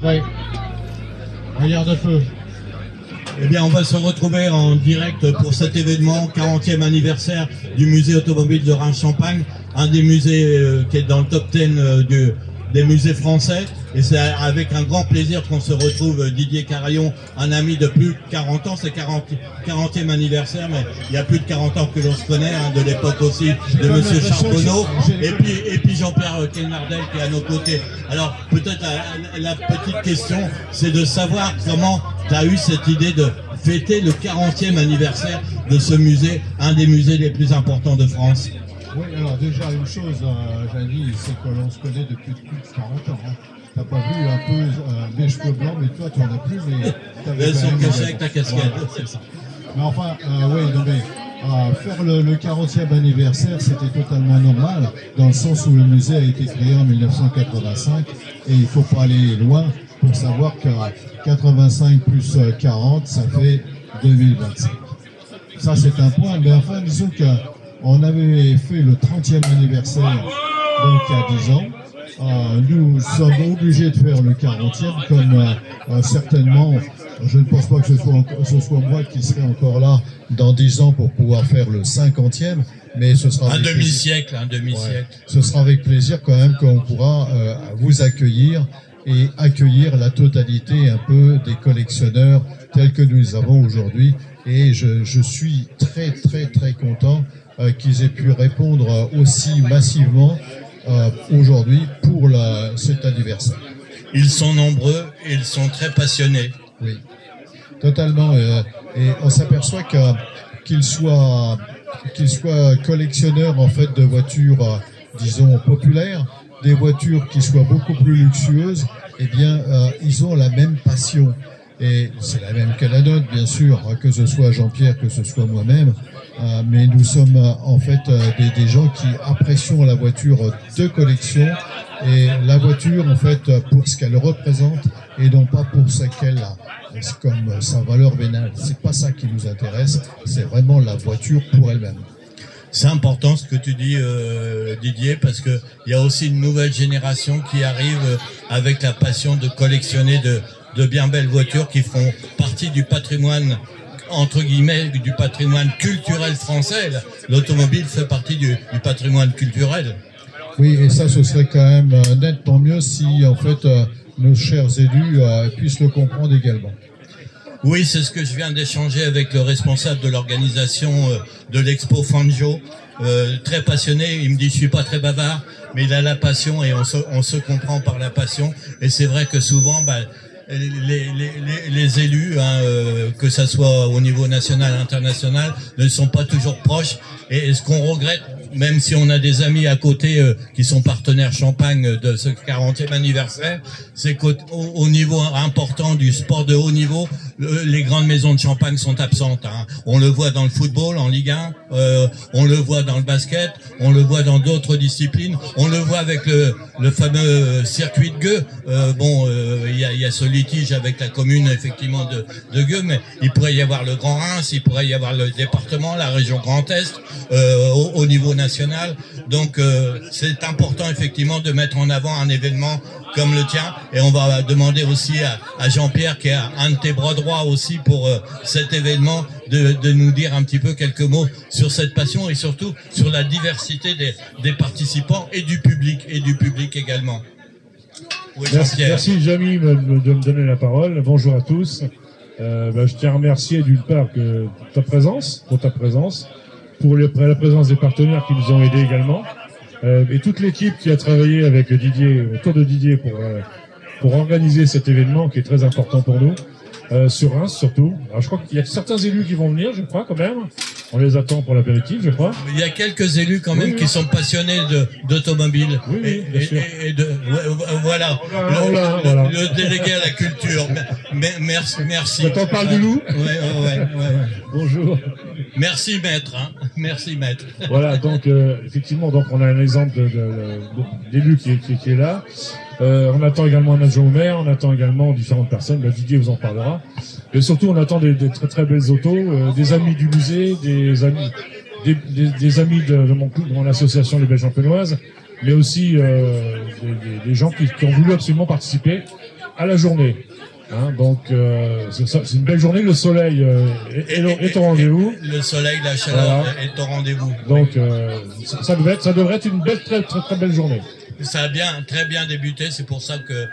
Ouais. Regarde un peu. Eh bien, on va se retrouver en direct pour cet événement, 40e anniversaire du musée automobile de Reims-Champagne, un des musées qui est dans le top 10 des musées français. Et c'est avec un grand plaisir qu'on se retrouve, Didier Carayon, un ami de plus de 40 ans, c'est 40e anniversaire, mais il y a plus de 40 ans que l'on se connaît, hein, de l'époque aussi de Monsieur Charbonneau, et puis Jean-Pierre Kelnardel qui est à nos côtés. Alors, peut-être la petite question, c'est de savoir comment tu as eu cette idée de fêter le 40e anniversaire de ce musée, un des musées les plus importants de France. Oui, alors déjà une chose, Jeannie, c'est que l'on se connaît depuis plus de 40 ans. Hein. T'as pas vu un peu mes cheveux blancs, mais toi tu en as plus, mais Elles sont cachées avec ta casquette. Voilà, c'est ça. Mais enfin, oui, non mais faire le 40e anniversaire, c'était totalement normal, dans le sens où le musée a été créé en 1985, et il faut pas aller loin pour savoir que 85 plus 40, ça fait 2025. Ça c'est un point, mais enfin disons que on avait fait le 30e anniversaire, donc il y a 10 ans. Nous sommes obligés de faire le 40e, comme certainement, je ne pense pas que ce soit moi qui serai encore là dans 10 ans pour pouvoir faire le 50e, mais ce sera un demi-siècle. Ouais, ce sera avec plaisir quand même qu'on pourra vous accueillir et accueillir la totalité un peu des collectionneurs tels que nous avons aujourd'hui. Et je suis très content qu'ils aient pu répondre aussi massivement aujourd'hui pour cet anniversaire. Ils sont nombreux et ils sont très passionnés. Oui, totalement. Et on s'aperçoit qu'ils soient collectionneurs en fait de voitures, disons populaires, des voitures qui soient beaucoup plus luxueuses. Eh bien, ils ont la même passion. Et c'est la même qu'à la nôtre, bien sûr, que ce soit Jean-Pierre, que ce soit moi-même. Mais nous sommes en fait des gens qui apprécions la voiture de collection et la voiture en fait pour ce qu'elle représente et non pas pour ce qu'elle a comme sa valeur vénale. C'est pas ça qui nous intéresse, c'est vraiment la voiture pour elle-même. C'est important ce que tu dis, Didier, parce que il y a aussi une nouvelle génération qui arrive avec la passion de collectionner de bien belles voitures qui font partie du patrimoine, entre guillemets, du patrimoine culturel français. L'automobile fait partie du patrimoine culturel. Oui, et ça, ce serait quand même nettement mieux si, en fait, nos chers élus puissent le comprendre également. Oui, c'est ce que je viens d'échanger avec le responsable de l'organisation de l'Expo Fangio, très passionné. Il me dit, je suis pas très bavard, mais il a la passion et on se comprend par la passion. Et c'est vrai que souvent, les élus, que ça soit au niveau national, international, ne sont pas toujours proches. Et ce qu'on regrette, même si on a des amis à côté qui sont partenaires Champagne de ce 40e anniversaire, c'est qu'au niveau important du sport de haut niveau, les grandes maisons de Champagne sont absentes. Hein. On le voit dans le football, en Ligue 1, on le voit dans le basket, on le voit dans d'autres disciplines, on le voit avec le fameux circuit de Gueux. Il y a ce litige avec la commune effectivement de Gueux, mais il pourrait y avoir le Grand Reims, il pourrait y avoir le département, la région Grand Est, au niveau national. Donc c'est important effectivement de mettre en avant un événement comme le tien, et on va demander aussi à Jean-Pierre, qui est un de tes bras droits aussi pour cet événement, de nous dire un petit peu quelques mots sur cette passion et surtout sur la diversité des participants et du public également. Oui, merci Jamy de me donner la parole. Bonjour à tous. Je tiens à remercier d'une part pour ta présence, pour la présence des partenaires qui nous ont aidés également, et toute l'équipe qui a travaillé avec Didier, autour de Didier pour organiser cet événement qui est très important pour nous, sur Reims surtout. Alors je crois qu'il y a certains élus qui vont venir, je crois quand même. On les attend pour l'apéritif, je crois. Il y a quelques élus quand même qui sont passionnés d'automobile. Oui, bien sûr. Voilà. Le délégué à la culture. Merci. Quand on parle de nous. Ouais. Bonjour. Merci maître. Hein. Merci maître. Voilà, donc effectivement, donc on a un exemple d'élu qui est là. On attend également un adjoint au maire, on attend également différentes personnes. Didier vous en parlera. Et surtout, on attend des très belles autos, des amis du musée, des amis de mon association Les Belles Champenoises, mais aussi des gens qui ont voulu absolument participer. à la journée. Hein, donc c'est une belle journée, le soleil est au rendez-vous. Le soleil, la chaleur est au rendez-vous. Donc ça devrait être une belle, très belle journée. Ça a très bien débuté, c'est pour ça que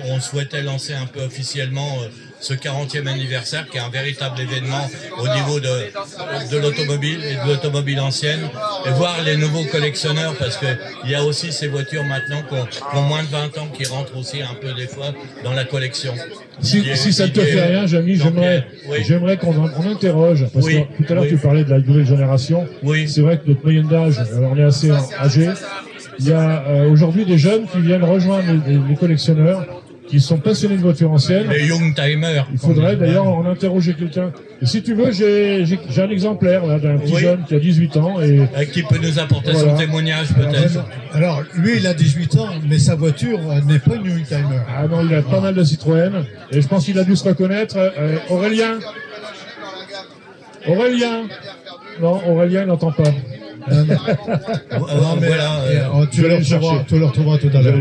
on souhaitait lancer un peu officiellement ce 40e anniversaire, qui est un véritable événement au niveau de l'automobile et de l'automobile ancienne, et voir les nouveaux collectionneurs, parce que il y a aussi ces voitures maintenant qui ont moins de 20 ans, qui rentrent aussi un peu des fois dans la collection. Si ça ne te fait rien, Jamy, j'aimerais qu'on interroge, parce que tout à l'heure tu parlais de la nouvelle génération. Oui. C'est vrai que notre moyenne d'âge, on est assez âgé. Il y a aujourd'hui des jeunes qui viennent rejoindre les collectionneurs, qui sont passionnés de voitures anciennes. Les Youngtimers. Il faudrait d'ailleurs en interroger quelqu'un. Et si tu veux, j'ai un exemplaire là d'un petit jeune qui a 18 ans et qui peut nous apporter son témoignage peut-être. Alors lui, il a 18 ans, mais sa voiture n'est pas une Youngtimer. Ah non, il a pas mal de Citroën et je pense qu'il a dû se reconnaître. Aurélien. Non, Aurélien, il n'entend pas. Non, mais voilà, tu le retrouveras tout à l'heure.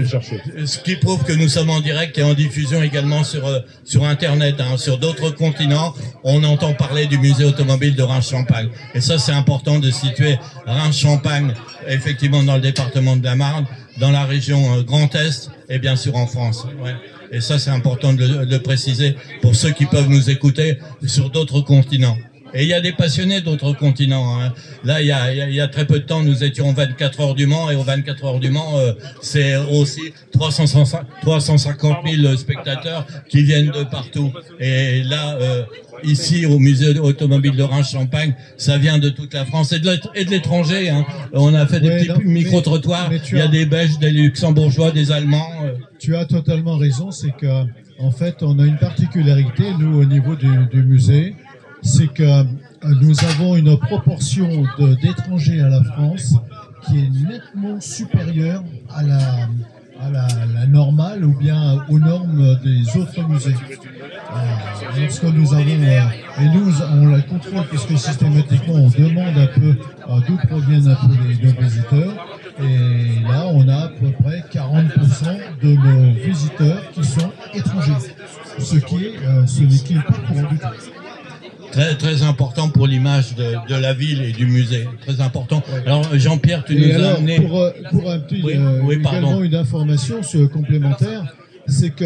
Ce qui prouve que nous sommes en direct et en diffusion également sur Internet, sur d'autres continents. On entend parler du musée automobile de Reims-Champagne. Et ça, c'est important de situer Reims-Champagne, effectivement, dans le département de la Marne, dans la région Grand Est et bien sûr en France. Ouais. Et ça, c'est important de le préciser pour ceux qui peuvent nous écouter sur d'autres continents. Et il y a des passionnés d'autres continents. Hein. Là, il y a très peu de temps, nous étions aux 24 heures du Mans, et aux 24 heures du Mans, c'est aussi 350 000 spectateurs qui viennent de partout. Et là, ici, au musée automobile de Reims-Champagne, ça vient de toute la France et de l'étranger. Hein. On a fait des petits micro-trottoirs. Il y a des Belges, des Luxembourgeois, des Allemands. Tu as totalement raison. C'est que, en fait, on a une particularité, nous, au niveau du musée. C'est que nous avons une proportion d'étrangers à la France qui est nettement supérieure à la normale ou bien aux normes des autres musées. Lorsque nous avons, et nous on la contrôle parce que systématiquement on demande un peu d'où proviennent un peu nos visiteurs. Et là on a à peu près 40% de nos visiteurs qui sont étrangers. Ce n'est pas courant du tout. Très, très important pour l'image de la ville et du musée. Très important. Alors, Jean-Pierre, tu nous as amené... Pour un petit, également une information complémentaire, c'est que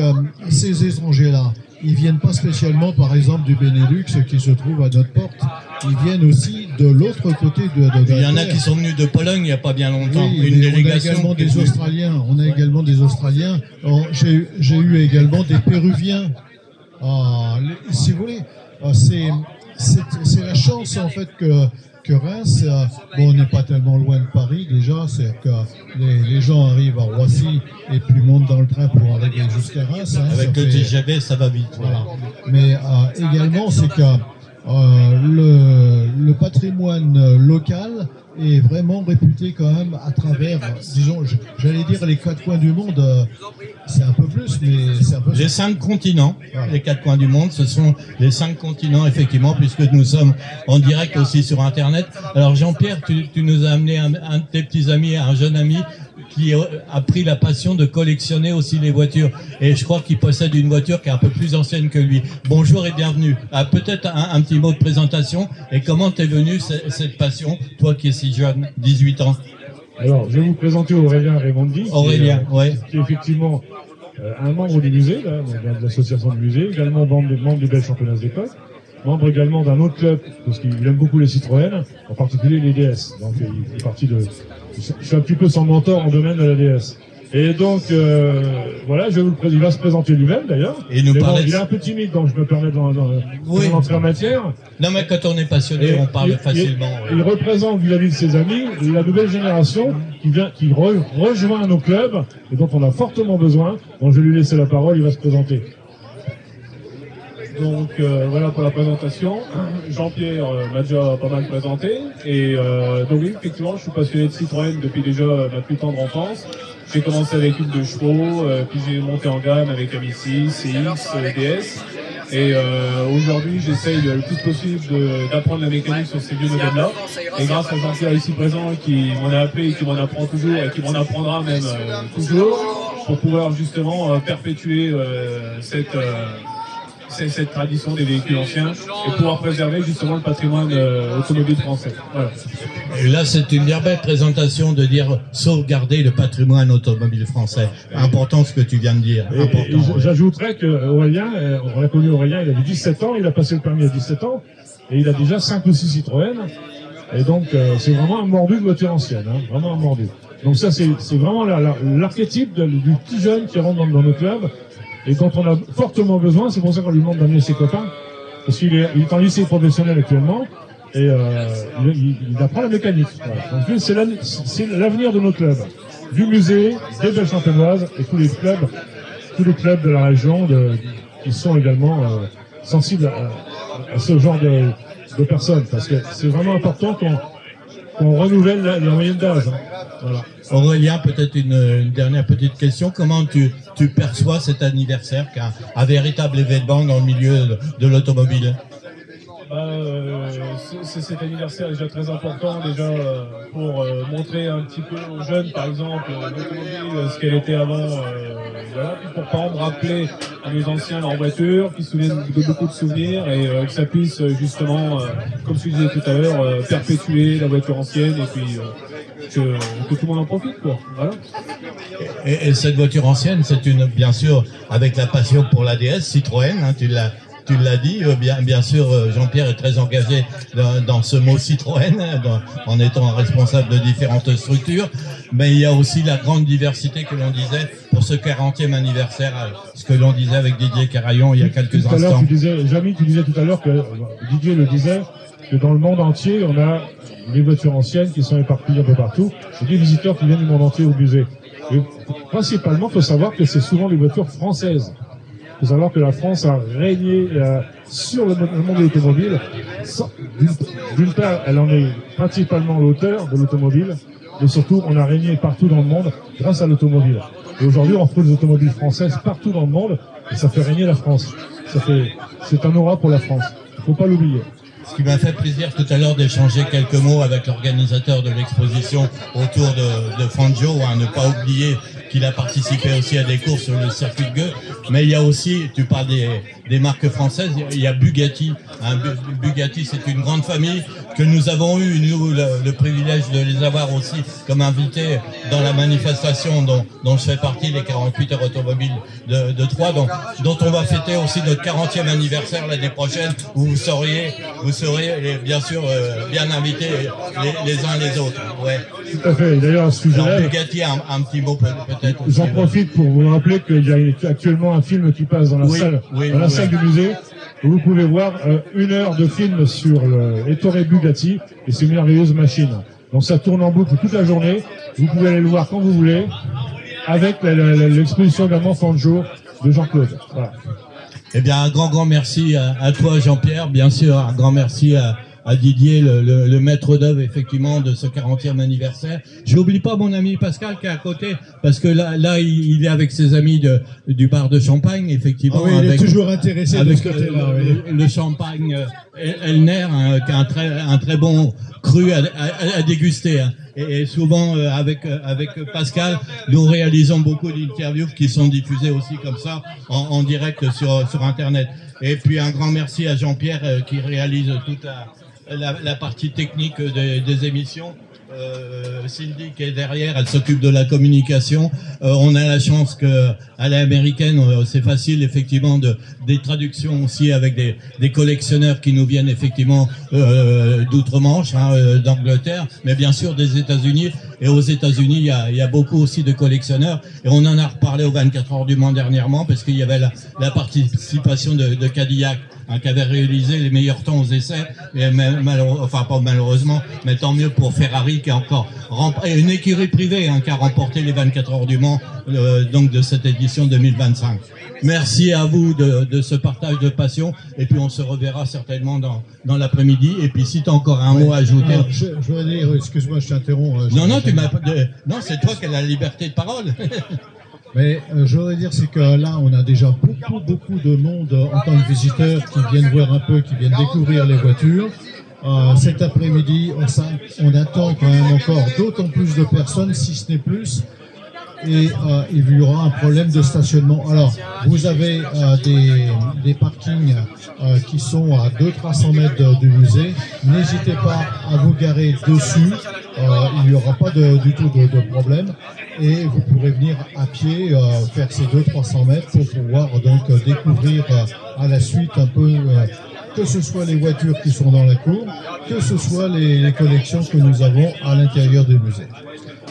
ces étrangers-là, ils viennent pas spécialement, par exemple, du Benelux qui se trouve à notre porte. Ils viennent aussi de l'autre côté de il y en a qui sont venus de Pologne il n'y a pas bien longtemps. Oui, une délégation. On a également des Australiens. On a également des Australiens. J'ai eu également des Péruviens. Si vous voulez, c'est la chance en fait que Reims, bon, on n'est pas tellement loin de Paris déjà, c'est que les gens arrivent à Roissy et puis montent dans le train pour arriver jusqu'à Reims. Hein, avec le TGV, ça va vite. Voilà. Mais également, c'est que le patrimoine local est vraiment réputé quand même à travers, disons, j'allais dire les quatre coins du monde, c'est un peu plus, mais c'est un peu... Les 5 continents, voilà. Les 4 coins du monde, ce sont les 5 continents, effectivement, puisque nous sommes en direct aussi sur Internet. Alors Jean-Pierre, tu nous as amené un de tes petits amis, un jeune ami, qui a pris la passion de collectionner aussi les voitures. Et je crois qu'il possède une voiture qui est un peu plus ancienne que lui. Bonjour et bienvenue. Peut-être un petit mot de présentation. Et comment t'es venu cette passion, toi qui es si jeune, 18 ans? Alors, je vais vous présenter Aurélien Raimondi. Aurélien, qui est effectivement un membre du musée, là, de l'association de musée, également membre du Bel Championnat d'époque, membre également d'un autre club, parce qu'il aime beaucoup les Citroën, en particulier les DS. Donc, il fait partie de... Je suis un petit peu son mentor en domaine de la DS. Et donc, voilà, il va se présenter lui-même d'ailleurs. Et nous parler. Il est un peu timide, donc je me permets d'entrer en matière. Non, mais quand on est passionné, on parle facilement. Il représente vis-à-vis de ses amis la nouvelle génération qui rejoint nos clubs et dont on a fortement besoin. Donc, je vais lui laisser la parole, il va se présenter. Donc voilà pour la présentation. Jean-Pierre m'a déjà pas mal présenté. Et donc oui, effectivement, je suis passionné de Citroën depuis déjà ma plus tendre enfance. J'ai commencé avec une de chevaux, puis j'ai monté en gamme avec M6, CX, DS. Et aujourd'hui, j'essaye le plus possible d'apprendre la mécanique sur ces vieux modèles-là. Et grâce à Jean-Pierre ici présent qui m'en a appelé et qui m'en apprend toujours et qui m'en apprendra même toujours, pour pouvoir justement perpétuer cette tradition des véhicules anciens et pouvoir préserver justement le patrimoine automobile français. Voilà. Et là, c'est une belle présentation de dire sauvegarder le patrimoine automobile français. Important ce que tu viens de dire. J'ajouterais que Aurélien, on a connu Aurélien, il avait 17 ans, il a passé le permis à 17 ans, et il a déjà 5 ou 6 Citroën. Et donc, c'est vraiment un mordu de voiture ancienne, hein, vraiment un mordu. Donc ça, c'est vraiment l'archétype du petit jeune qui rentre dans nos clubs, et dont on a fortement besoin. C'est pour ça qu'on lui demande d'amener ses copains, parce qu'il est en lycée professionnel actuellement, et il apprend la mécanique. Voilà. Donc c'est l'avenir de nos clubs, du musée, des belles champenoises, et tous les clubs de la région qui sont également sensibles à ce genre de personnes, parce que c'est vraiment important qu'on renouvelle la moyenne d'âge. Hein. Voilà. Aurélien, peut-être une dernière petite question. Comment tu perçois cet anniversaire, qui est un véritable événement dans le milieu de l'automobile? Cet anniversaire est déjà très important, pour montrer un petit peu aux jeunes, par exemple, l'automobile, ce qu'elle était avant, voilà, puis pour par exemple rappeler à nos anciens leur voiture, qui se souviennent de beaucoup de souvenirs, et que ça puisse justement, comme je disais tout à l'heure, perpétuer la voiture ancienne, et puis que tout le monde en profite, quoi. Voilà. Et cette voiture ancienne, c'est bien sûr, avec la passion pour la DS, Citroën, hein, tu l'as dit, bien sûr, Jean-Pierre est très engagé dans ce mot Citroën, en étant responsable de différentes structures, mais il y a aussi la grande diversité que l'on disait pour ce 40e anniversaire, ce que l'on disait avec Didier Carayon il y a quelques instants. Jamy, tu disais tout à l'heure que Didier le disait, que dans le monde entier, on a des voitures anciennes qui sont éparpillées un peu partout, et des visiteurs qui viennent du monde entier au musée. Et principalement, il faut savoir que c'est souvent des voitures françaises. Il faut savoir que la France a régné sur le monde de l'automobile. D'une part, elle en est principalement l'auteur de l'automobile, mais surtout, on a régné partout dans le monde grâce à l'automobile. Et aujourd'hui, on retrouve des automobiles françaises partout dans le monde, et ça fait régner la France. C'est un aura pour la France. Il ne faut pas l'oublier. Ce qui m'a fait plaisir tout à l'heure d'échanger quelques mots avec l'organisateur de l'exposition autour de Fangio, à ne pas oublier qu'il a participé aussi à des courses sur le circuit de Gueux. Mais il y a aussi, tu parles des marques françaises, il y a Bugatti. Hein, Bugatti, c'est une grande famille que nous avons eu, nous, le privilège de les avoir aussi comme invités dans la manifestation dont je fais partie, les 48 heures automobiles de Troyes, dont on va fêter aussi notre 40e anniversaire l'année prochaine, où vous serez bien sûr bien invités les uns les autres. Ouais. Tout à fait. D'ailleurs, à ce sujet-là, Bugatti, un petit mot peut-être. J'en profite pour vous rappeler qu'il y a actuellement un film qui passe dans la salle du musée, où vous pouvez voir 1 heure de film sur Ettore Bugatti et ses merveilleuses machines. Donc ça tourne en boucle toute la journée. Vous pouvez aller le voir quand vous voulez, avec l'exposition également Fangio de Jean-Claude. Voilà. Eh bien, un grand merci à toi, Jean-Pierre. Bien sûr, un grand merci à Didier, le maître d'œuvre, effectivement, de ce 40e anniversaire. J'oublie pas mon ami Pascal qui est à côté, parce que là, il est avec ses amis du bar de Champagne, effectivement. Ah oui, il est toujours intéressé de ce côté-là. Le Champagne Elner, hein, qui est un très bon cru à déguster. Hein. Et souvent, avec Pascal, nous réalisons beaucoup d'interviews qui sont diffusées aussi comme ça, en direct sur Internet. Et puis un grand merci à Jean-Pierre qui réalise toute la partie technique des émissions. Cindy qui est derrière, elle s'occupe de la communication. On a la chance que à l'américaine, c'est facile effectivement des traductions aussi avec des collectionneurs qui nous viennent effectivement d'outre-Manche, hein, d'Angleterre, mais bien sûr des États-Unis. Et aux États-Unis, il y a beaucoup aussi de collectionneurs. Et on en a reparlé aux 24 heures du Mans dernièrement, parce qu'il y avait la participation de Cadillac, hein, qui avait réalisé les meilleurs temps aux essais. Et enfin pas malheureusement, mais tant mieux pour Ferrari qui a encore et une écurie privée, hein, qui a remporté les 24 heures du Mans, donc de cette édition 2025. Merci à vous de ce partage de passion. Et puis on se reverra certainement dans l'après-midi. Et puis si tu as encore un mot à ajouter. Alors, je voudrais dire, excuse-moi, je t'interromps. Non, c'est toi qui as la liberté de parole. Mais je voudrais dire, c'est que là, on a déjà beaucoup de monde en tant que visiteurs qui viennent voir un peu, qui viennent découvrir les voitures. Cet après-midi, on attend quand même encore d'autant plus de personnes, si ce n'est plus. et il y aura un problème de stationnement. Alors, vous avez des parkings qui sont à 200-300 mètres du musée. N'hésitez pas à vous garer dessus. Il n'y aura pas du tout de problème. Et vous pourrez venir à pied faire ces 200-300 mètres pour pouvoir donc découvrir à la suite un peu que ce soit les voitures qui sont dans la cour, que ce soit les collections que nous avons à l'intérieur du musée.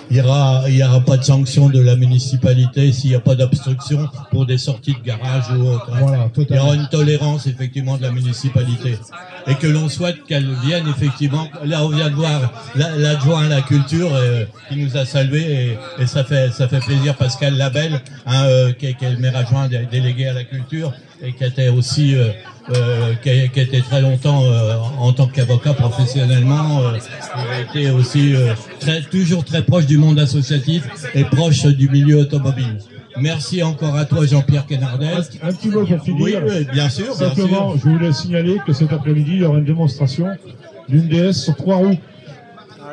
Il y aura pas de sanction de la municipalité s'il n'y a pas d'obstruction pour des sorties de garage ou autre. Voilà, il y aura une tolérance effectivement de la municipalité. Et que l'on souhaite qu'elle vienne effectivement. Là, on vient de voir l'adjoint à la culture qui nous a salué et ça fait plaisir. Pascal Labelle, qui est le maire adjoint délégué à la culture et qui était aussi qui a été très longtemps en tant qu'avocat professionnellement, il a été aussi toujours très proche du monde associatif et proche du milieu automobile. Merci encore à toi Jean-Pierre Quenardel. Un petit mot pour finir. Oui, bien sûr. Simplement, je voulais signaler que cet après-midi, il y aura une démonstration d'une DS sur 3 roues.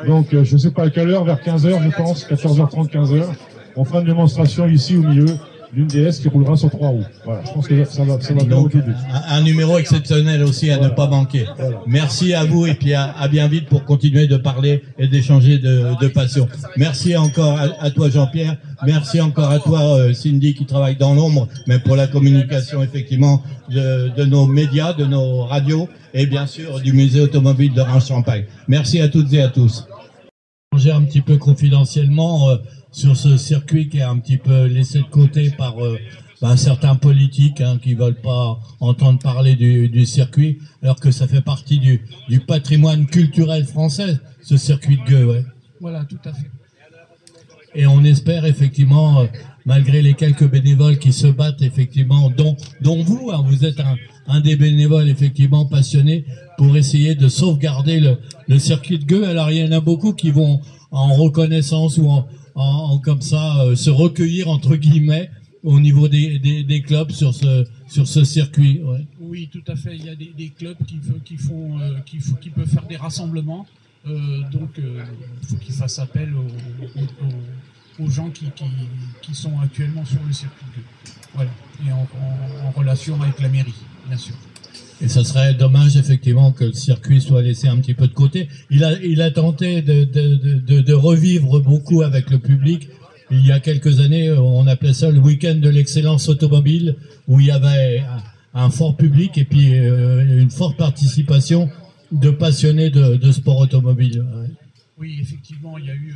Donc, je ne sais pas à quelle heure, vers 15h, je pense, 14h30, 15h. On fera une démonstration ici au milieu d'une DS qui roulera sur 3 roues. Voilà, je pense que ça va plaire au public. Un numéro exceptionnel aussi à ne pas manquer. Voilà. Merci à vous et puis à bien vite pour continuer de parler et d'échanger de passion. Merci encore à toi Jean-Pierre. Merci encore à toi Cindy qui travaille dans l'ombre, mais pour la communication effectivement de nos médias, de nos radios et bien sûr du musée automobile de Reims-Champagne. Merci à toutes et à tous. J'ai un petit peu confidentiellement sur ce circuit qui est un petit peu laissé de côté par certains politiques qui veulent pas entendre parler du circuit, alors que ça fait partie du patrimoine culturel français, ce circuit de Gueux. Ouais. Voilà, tout à fait. Et on espère effectivement, malgré les quelques bénévoles qui se battent effectivement, dont vous, vous êtes un des bénévoles effectivement passionnés pour essayer de sauvegarder le circuit de Gueux. Alors il y en a beaucoup qui vont en reconnaissance ou en comme ça se recueillir entre guillemets au niveau des clubs sur ce circuit. Ouais. Oui, tout à fait. Il y a des clubs qui peuvent faire des rassemblements. Donc, il faut qu'ils fassent appel aux gens qui sont actuellement sur le circuit. Voilà. Et en relation avec la mairie, bien sûr. Et ça serait dommage effectivement que le circuit soit laissé un petit peu de côté. Il a tenté de revivre beaucoup avec le public. Il y a quelques années, on appelait ça le week-end de l'excellence automobile, où il y avait un fort public et puis une forte participation de passionnés de sport automobile. Ouais. Oui, effectivement, il y a eu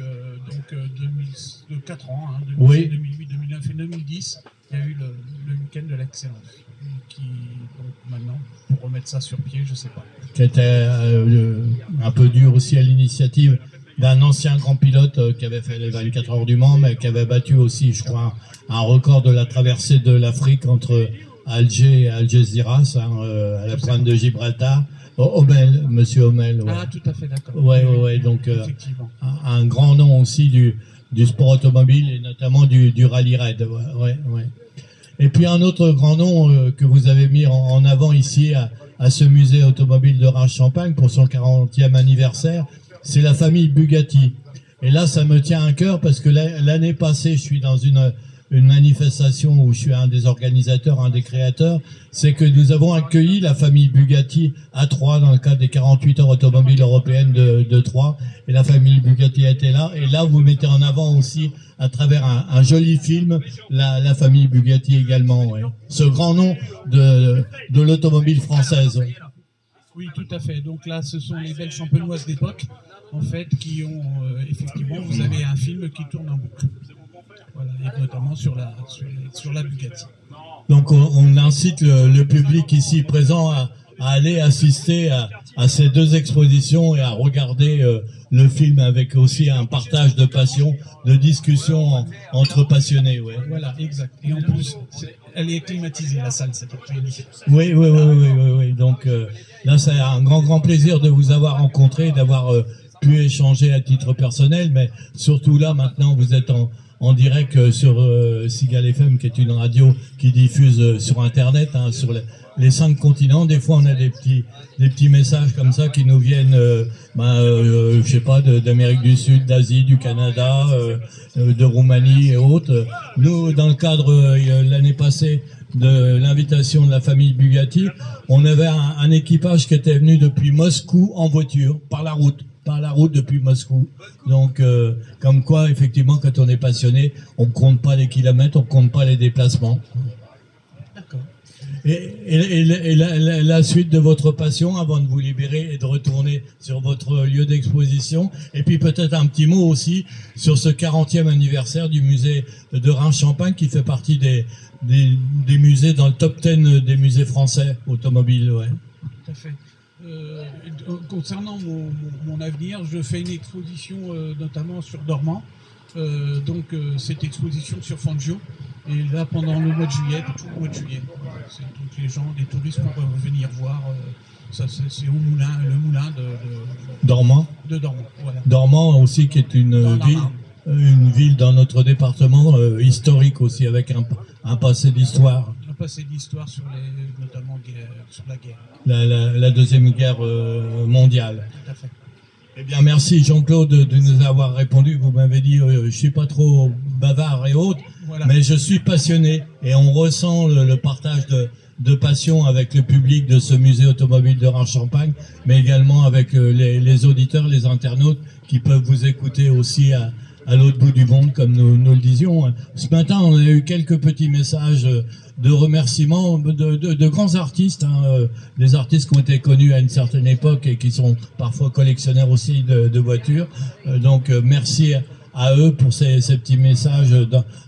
de 4 ans, 2007, oui. 2008, 2009 et 2010, il y a eu le week-end de l'excellence. Qui, donc maintenant, pour remettre ça sur pied, je sais pas. Qui était un peu dur aussi à l'initiative d'un ancien grand pilote qui avait fait les 24 heures du Mans, mais qui avait battu aussi, je crois, un record de la traversée de l'Afrique entre Alger et Algeciras, à la pointe de Gibraltar. Homel, monsieur Homel. Ouais. Ah, tout à fait, d'accord. Ouais, donc un grand nom aussi du sport automobile et notamment du rallye raid. Ouais. Et puis un autre grand nom que vous avez mis en avant ici à ce musée automobile de Reims-Champagne pour son 40e anniversaire, c'est la famille Bugatti. Et là, ça me tient à cœur parce que l'année passée, je suis dans une manifestation où je suis un des organisateurs, un des créateurs, c'est que nous avons accueilli la famille Bugatti à Troyes dans le cadre des 48 heures automobiles européennes de Troyes. Et la famille Bugatti était là. Et là, vous mettez en avant aussi, à travers un joli film, la famille Bugatti également. Ouais. Ce grand nom de l'automobile française. Ouais. Oui, tout à fait. Donc là, ce sont les belles champenoises d'époque, en fait, qui ont, effectivement, vous avez un film qui tourne en boucle. Voilà, et notamment sur la Bugatti. Donc on incite le public ici présent à aller assister à ces deux expositions et à regarder le film avec aussi un partage de passion, de discussion entre passionnés. Ouais. Voilà, exact. Et en plus, elle est climatisée, la salle, cette après-midi. Oui. Donc là, c'est un grand plaisir de vous avoir rencontré, d'avoir pu échanger à titre personnel, mais surtout là, maintenant, vous êtes en direct sur Sigal FM, qui est une radio qui diffuse sur Internet, hein, sur les 5 continents. Des fois, on a des petits messages comme ça qui nous viennent, je sais pas, d'Amérique du Sud, d'Asie, du Canada, de Roumanie et autres. Nous, dans le cadre l'année passée de l'invitation de la famille Bugatti, on avait un équipage qui était venu depuis Moscou en voiture, par la route depuis Moscou. Donc, comme quoi, effectivement, quand on est passionné, on ne compte pas les kilomètres, on ne compte pas les déplacements. D'accord. Et la suite de votre passion, avant de vous libérer et de retourner sur votre lieu d'exposition, et puis peut-être un petit mot aussi sur ce 40e anniversaire du musée de Reims-Champagne, qui fait partie des musées, dans le top 10 des musées français automobiles. Ouais. Tout à fait. Concernant mon avenir, je fais une exposition notamment sur Dormant. Cette exposition sur Fangio. Et là, pendant le mois de juillet, tout le mois de juillet. Donc les gens, les touristes pourront venir voir. Ça, c'est au moulin, le moulin de Dormant. De Dormant, voilà. Dormant aussi, qui est une ville dans notre département historique aussi, avec un passé d'histoire. Un passé d'histoire notamment sur la guerre. La Deuxième Guerre mondiale. Tout à fait. Eh bien, merci Jean-Claude de nous avoir répondu. Vous m'avez dit, je suis pas trop bavard et autres, voilà. Mais je suis passionné et on ressent le partage de passion avec le public de ce musée automobile de Reims-Champagne, mais également avec les auditeurs, les internautes qui peuvent vous écouter aussi à l'autre bout du monde, comme nous le disions. Ce matin, on a eu quelques petits messages de remerciements de grands artistes, des artistes qui ont été connus à une certaine époque et qui sont parfois collectionneurs aussi de voitures. Donc merci à eux pour ces petits messages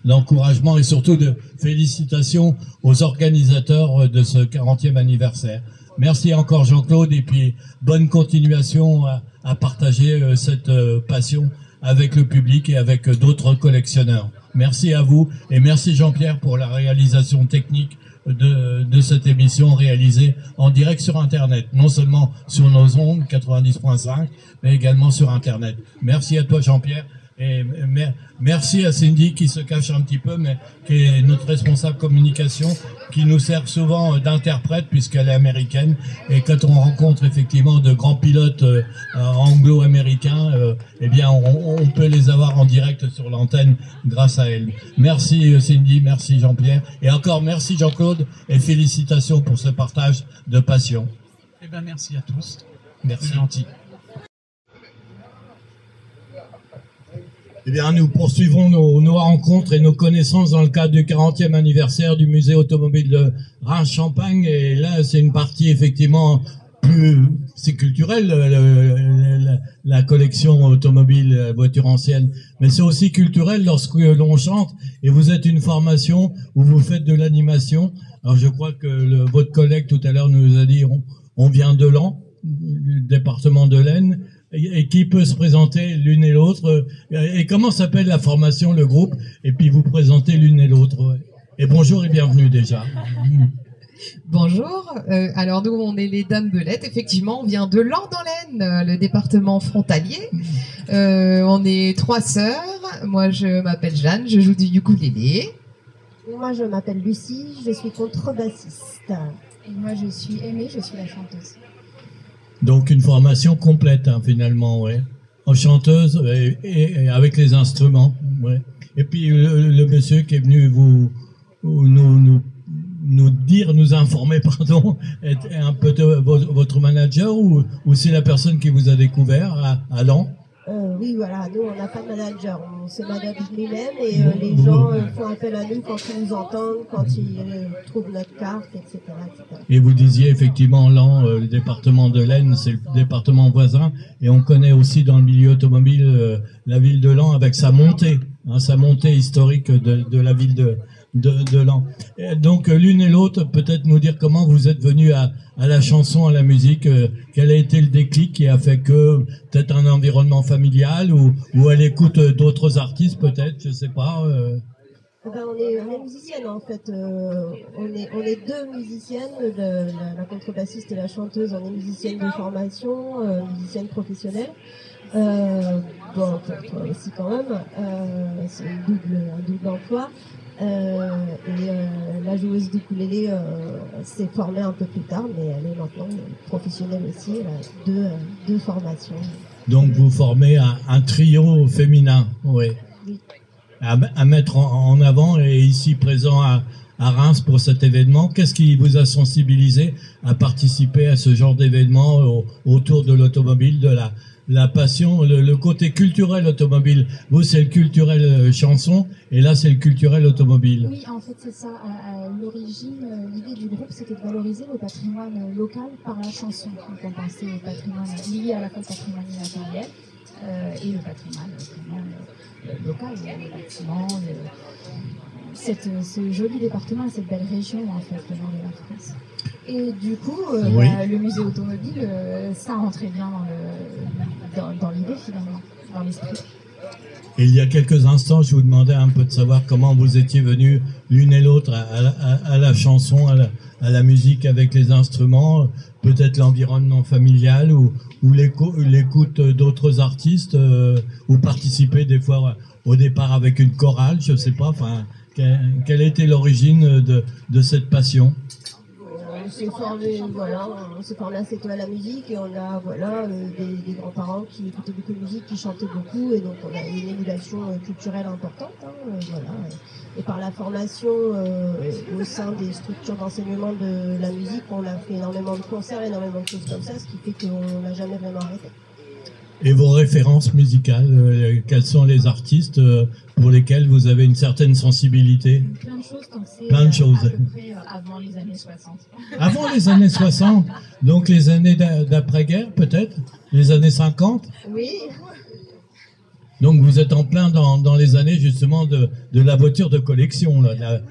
d'encouragement et surtout de félicitations aux organisateurs de ce 40e anniversaire. Merci encore Jean-Claude et puis bonne continuation à partager cette passion avec le public et avec d'autres collectionneurs. Merci à vous et merci Jean-Pierre pour la réalisation technique de cette émission réalisée en direct sur Internet, non seulement sur nos ondes 90.5, mais également sur Internet. Merci à toi Jean-Pierre. Et merci à Cindy qui se cache un petit peu, mais qui est notre responsable communication, qui nous sert souvent d'interprète puisqu'elle est américaine. Et quand on rencontre effectivement de grands pilotes anglo-américains, eh bien on peut les avoir en direct sur l'antenne grâce à elle. Merci Cindy, merci Jean-Pierre. Et encore merci Jean-Claude et félicitations pour ce partage de passion. Eh bien merci à tous. Merci. C'est gentil. Eh bien, nous poursuivrons nos rencontres et nos connaissances dans le cadre du 40e anniversaire du musée automobile de Reims-Champagne. Et là, c'est une partie effectivement c'est culturel, la collection automobile, voiture ancienne. Mais c'est aussi culturel lorsque l'on chante. Et vous êtes une formation où vous faites de l'animation. Alors, je crois que votre collègue tout à l'heure nous a dit, on vient de Laon, du département de l'Aisne. Et qui peut se présenter l'une et l'autre, et comment s'appelle la formation, le groupe, et puis vous présenter l'une et l'autre. Et bonjour et bienvenue déjà. Bonjour, alors nous on est les Dames Belettes, effectivement on vient de Laon dans l'Aisne, le département frontalier. On est 3 sœurs, moi je m'appelle Jeanne, je joue du ukulélé. Moi je m'appelle Lucie, je suis contrebassiste. Et moi je suis Aimée, je suis la chanteuse. Donc une formation complète finalement, ouais. En chanteuse et avec les instruments, ouais. Et puis le monsieur qui est venu nous informer, pardon, est un peu votre manager ou c'est la personne qui vous a découvert à Laon? Oui, voilà, nous on n'a pas de manager, on se manage nous-mêmes et les gens font appel à nous quand ils nous entendent, quand ils trouvent notre carte, etc., etc. Et vous disiez effectivement Laon, le département de l'Aisne, c'est le département voisin, et on connaît aussi dans le milieu automobile la ville de Laon avec sa montée historique de la ville de Laon. Et donc l'une et l'autre, peut-être nous dire comment vous êtes venus à la chanson, à la musique, quel a été le déclic qui a fait que peut-être un environnement familial ou à l'écoute d'autres artistes peut-être, je sais pas. On est musiciennes en fait, on est 2 musiciennes, la contrebassiste et la chanteuse, on est musiciennes de formation, musiciennes professionnelles. Bon, toi aussi quand même. C'est un double emploi. La joueuse d'ukulélé s'est formée un peu plus tard, mais elle est maintenant professionnelle aussi. Elle a deux formations. Donc vous formez un trio féminin, oui. À mettre en avant et ici présent à Reims pour cet événement. Qu'est-ce qui vous a sensibilisé à participer à ce genre d'événement autour de l'automobile, de la passion, le côté culturel automobile? Vous, c'est le culturel chanson, et là, c'est le culturel automobile. Oui, en fait, c'est ça. À l'origine, l'idée du groupe, c'était de valoriser le patrimoine local par la chanson. Donc, on pensait au patrimoine lié à la fois le patrimoine immatériel et le patrimoine local, les bâtiments, ce joli département et cette belle région, en fait, le nord de la France. Et du coup, oui. Le musée automobile, ça rentrait bien dans l'idée, finalement, dans l'esprit. Et il y a quelques instants, je vous demandais un peu de savoir comment vous étiez venus l'une et l'autre à la chanson, à la musique avec les instruments, peut-être l'environnement familial ou l'écoute d'autres artistes, ou participer des fois au départ avec une chorale, je ne sais pas, enfin, quelle était l'origine de cette passion? On s'est formé assez tôt à la musique et on a des grands-parents qui écoutaient beaucoup de musique, qui chantaient beaucoup, et donc on a une émulation culturelle importante. Et par la formation au sein des structures d'enseignement de la musique, on a fait énormément de concerts, énormément de choses comme ça, ce qui fait qu'on n'a jamais vraiment arrêté. Et vos références musicales, quels sont les artistes pour lesquels vous avez une certaine sensibilité? Plein de choses, donc c'est plein de choses. À peu près avant les années 60. Avant les années 60, donc les années d'après-guerre peut-être? Les années 50? Oui. Donc vous êtes en plein dans les années justement de la voiture de collection. Là,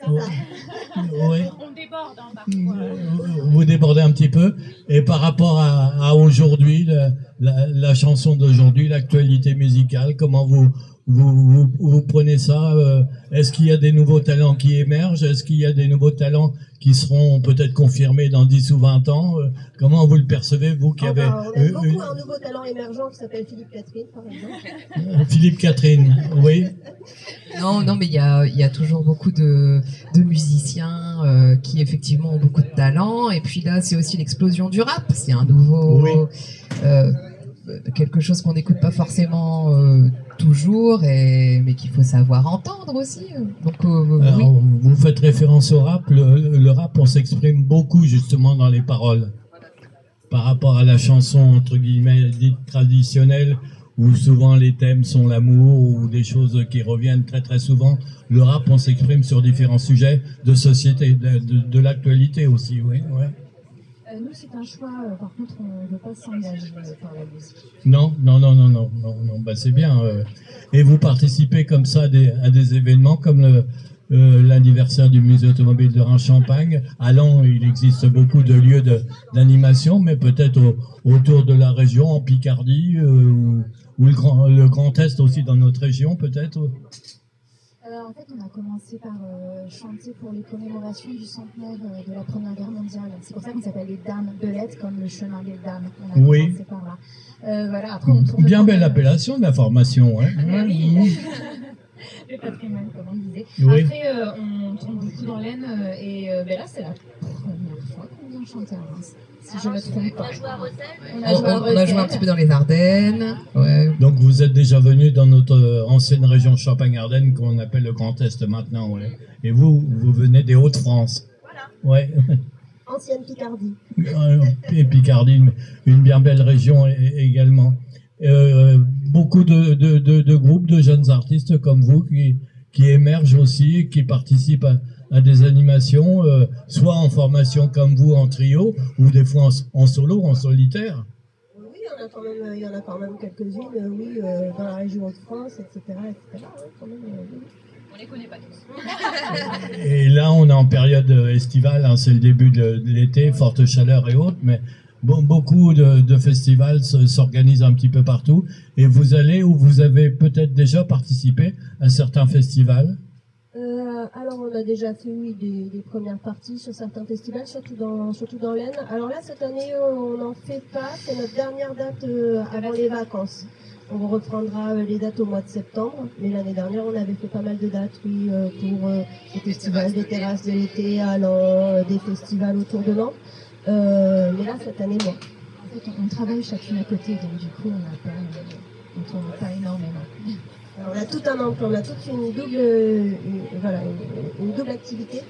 oui. On déborde parfois. Vous débordez un petit peu. Et par rapport à aujourd'hui, la chanson d'aujourd'hui, l'actualité musicale, comment vous prenez ça? Est-ce qu'il y a des nouveaux talents qui émergent? Est-ce qu'il y a des nouveaux talents qui seront peut-être confirmés dans 10 ou 20 ans? Comment vous le percevez, vous qui avez... On a beaucoup un nouveau talent émergent qui s'appelle Philippe Catherine, par exemple. Philippe Catherine, oui. Non, mais il y a toujours beaucoup de musiciens qui effectivement ont beaucoup de talent. Et puis là, c'est aussi l'explosion du rap. C'est un nouveau... Oui. Quelque chose qu'on n'écoute pas forcément toujours, mais qu'il faut savoir entendre aussi. Donc, alors, oui. Vous faites référence au rap. Le rap, on s'exprime beaucoup justement dans les paroles. Par rapport à la chanson, entre guillemets, dite traditionnelle, où souvent les thèmes sont l'amour ou des choses qui reviennent très très souvent. Le rap, on s'exprime sur différents sujets de société, de l'actualité aussi, oui. Ouais. Nous, c'est un choix, par contre, on ne veut pas s'engager par la musique. Non, bah c'est bien. Et vous participez comme ça à des événements comme l'anniversaire du musée automobile de Reims-Champagne. À Lens, il existe beaucoup de lieux d'animation, mais peut-être autour de la région, en Picardie, ou le Grand Est aussi dans notre région, peut-être. En fait, on a commencé par chanter pour les commémorations du centenaire de la Première Guerre mondiale. C'est pour ça qu'on s'appelle les Dames Belettes, comme le chemin des dames. On a commencé par là. Voilà, après, on tourne bien belle appellation de la formation. Hein. Oui. Le patrimoine, comme on disait. Oui. Après, on tourne beaucoup dans l'Aisne, et là, c'est la première fois qu'on vient chanter à Reims. Si je ne me trompe pas. On a joué un petit peu dans les Ardennes. Ouais. Donc vous êtes déjà venu dans notre ancienne région Champagne-Ardenne qu'on appelle le Grand Est maintenant. Ouais. Et vous venez des Hauts-de-France. Voilà. Ouais. Ancienne Picardie. Et Picardie, une bien belle région également. Beaucoup de groupes de jeunes artistes comme vous qui émergent aussi, qui participent à des animations, soit en formation comme vous en trio, ou des fois en solo, en solitaire. Oui, il y en a quand même quelques-unes, dans la région de France, etc. Quand même, oui. On les connaît pas tous. Et là, on est en période estivale, hein, c'est le début de l'été, forte chaleur et autres, mais beaucoup de festivals s'organisent un petit peu partout. Et vous allez, ou vous avez peut-être déjà participé à certains festivals? Alors on a déjà fait des premières parties sur certains festivals, surtout dans l'Aisne. Alors là cette année on n'en fait pas, c'est notre dernière date avant les vacances. On reprendra les dates au mois de septembre, mais l'année dernière on avait fait pas mal de dates, oui, pour des festivals, des terrasses de l'été à Lens, des festivals autour de Lens. Mais là cette année non. En fait, on travaille chacune à côté, donc du coup on tourne pas énormément. Alors, on a tout un emploi, on a toute une double activité.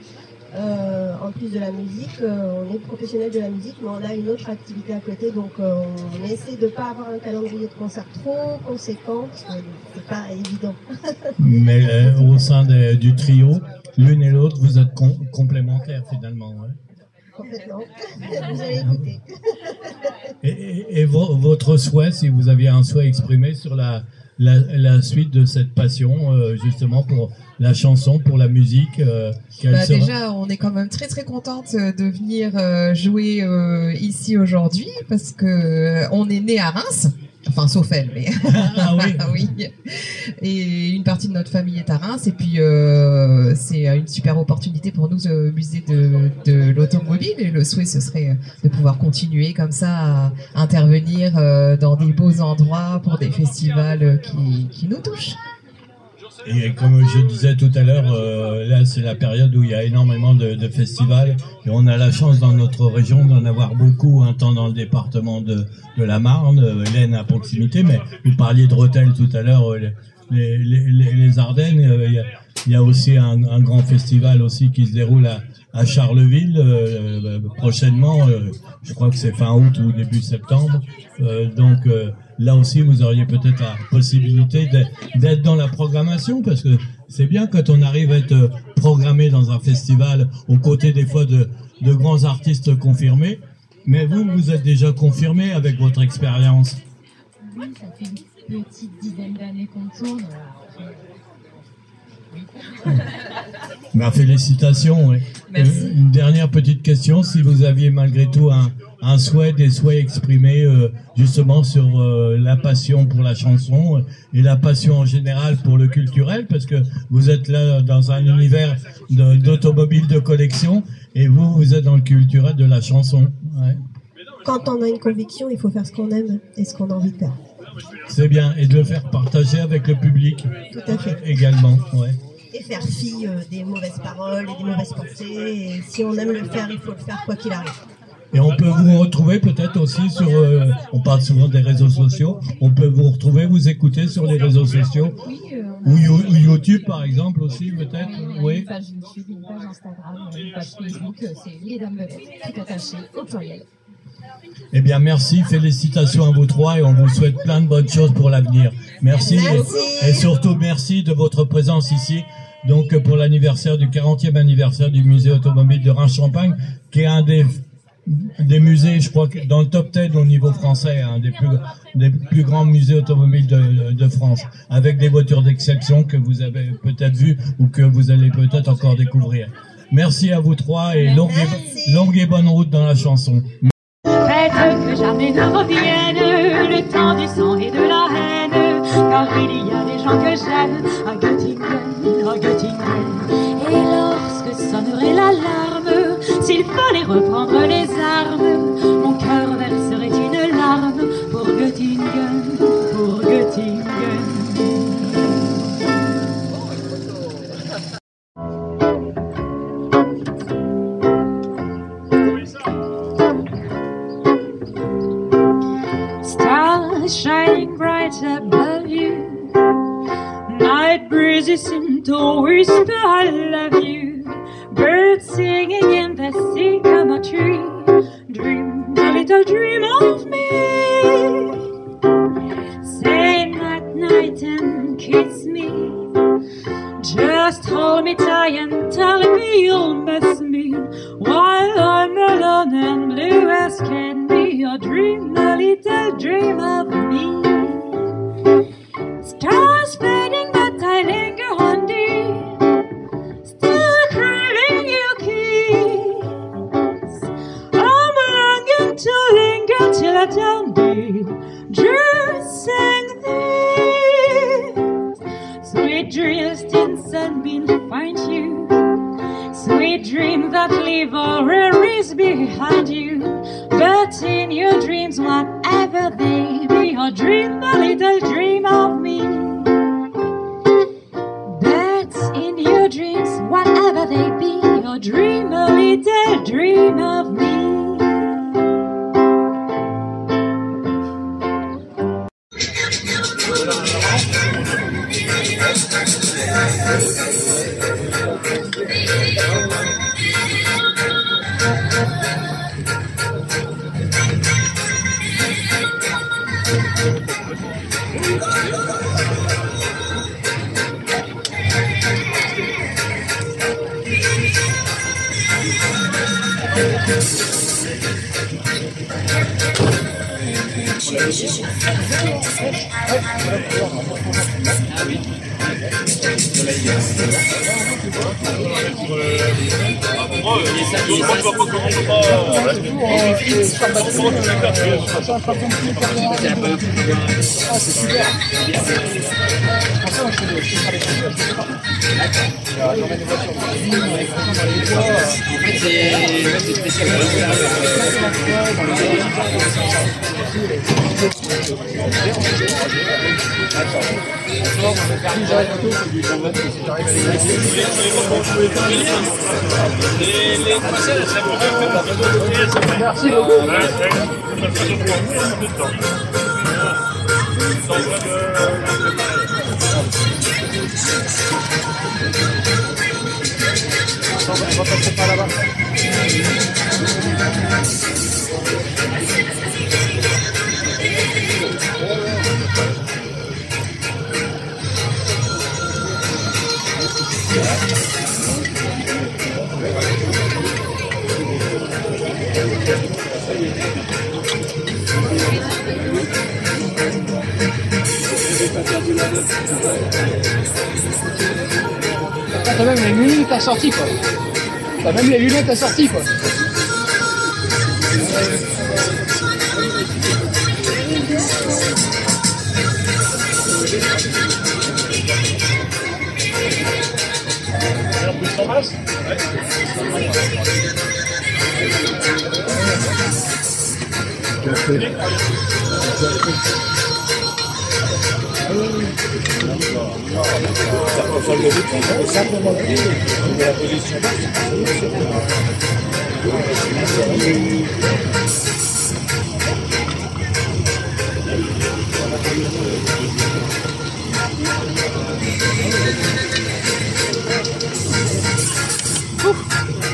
En plus de la musique, on est professionnel de la musique, mais on a une autre activité à côté, donc on essaie de ne pas avoir un calendrier de concert trop conséquent, parce que c'est pas évident. Mais au sein du trio, l'une et l'autre, vous êtes complémentaires finalement. Ouais. Complètement. Vous allez écouter. Et votre souhait, si vous aviez un souhait exprimé sur la suite de cette passion, justement pour la chanson, pour la musique, déjà, on est quand même très très contente de venir jouer ici aujourd'hui parce que on est né à Reims. Enfin, sauf elle, mais ah oui. oui. Et une partie de notre famille est à Reims, et puis c'est une super opportunité pour nous au musée de l'automobile. Et le souhait, ce serait de pouvoir continuer comme ça à intervenir dans des beaux endroits pour des festivals qui nous touchent. Et comme je disais tout à l'heure, là c'est la période où il y a énormément de festivals et on a la chance dans notre région d'en avoir beaucoup, un temps dans le département de la Marne, l'Aisne à proximité, mais vous parliez de Rethel tout à l'heure, les Ardennes, il y a aussi un grand festival aussi qui se déroule à Charleville prochainement, je crois que c'est fin août ou début septembre, donc là aussi vous auriez peut-être la possibilité d'être dans la programmation, parce que c'est bien quand on arrive à être programmé dans un festival aux côtés des fois de grands artistes confirmés, mais vous êtes déjà confirmé avec votre expérience. Oui, ça fait une petite dizaine d'années qu'on tourne. Félicitations. Ouais. Merci. Une dernière petite question, si vous aviez malgré tout des souhaits exprimés justement sur la passion pour la chanson et la passion en général pour le culturel, parce que vous êtes là dans un univers d'automobile de collection et vous êtes dans le culturel de la chanson. Ouais. Quand on a une conviction, il faut faire ce qu'on aime et ce qu'on a envie de faire. C'est bien, et de le faire partager avec le public. Tout à fait. Également, ouais. Et faire fi des mauvaises paroles et des mauvaises pensées. Et si on aime le faire, il faut le faire quoi qu'il arrive. Et on peut vous retrouver peut-être aussi sur, on parle souvent des réseaux sociaux, on peut vous retrouver, vous écouter sur les réseaux sociaux, ou YouTube par exemple aussi peut-être, oui. Une page YouTube, une page Instagram, une page Facebook, c'est Les Dames Belettes, tout attaché au pluriel. Eh bien merci, félicitations à vous trois et on vous souhaite plein de bonnes choses pour l'avenir. Merci. Et surtout merci de votre présence ici. Donc pour l'anniversaire du 40e anniversaire du musée automobile de Reims-Champagne, qui est un des musées, je crois, dans le top 10 au niveau français, des plus grands musées automobiles de France, avec des voitures d'exception que vous avez peut-être vues ou que vous allez peut-être encore découvrir. Merci à vous trois et longue et bonne route dans la chanson. Peut-être que jamais ne revienne le temps du sang et de la haine, car il y a des gens que j'aime à Göttingen, à Göttingen. Et lorsque sonnerait l'alarme, s'il fallait reprendre les armes, mon cœur verserait une larme pour Göttingen, pour Göttingen. Shining bright above you, night breezes seem to whisper I love you, birds singing in the sycamore tree, dream a little dream of me, say night night and kiss me, just hold me tight and tell me you'll miss me, while I'm alone and blue as can be, or dream a little dream of me. Stars fading but I linger on thee, still craving your kiss. I'm longing to linger till I don't be, just sing this. Sweet Sweet dreams in sunbeam find you. Sweet dreams that leave worries behind you. But in your dreams, whatever they be, or dream a little dream of me. But in your dreams, whatever they be, or dream a little dream of me. Merci beaucoup. On va passer par là-bas. T'as même les lunettes assorties quoi. T'as même les lunettes assorties quoi. Simplement de la position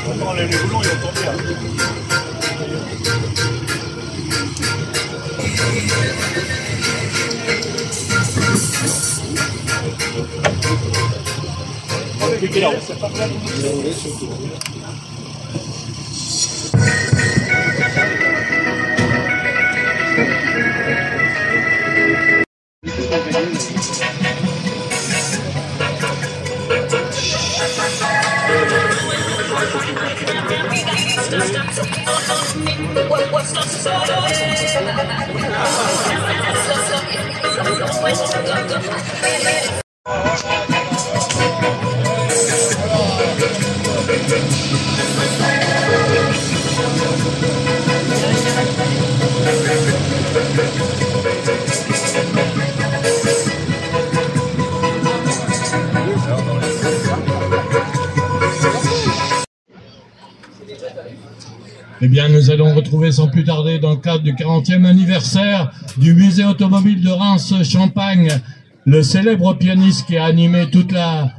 on enlève les boulons, ils vont tomber là. Eh bien, nous allons retrouver sans plus tarder dans le cadre du 40e anniversaire du musée automobile de Reims-Champagne, le célèbre pianiste qui a animé toute la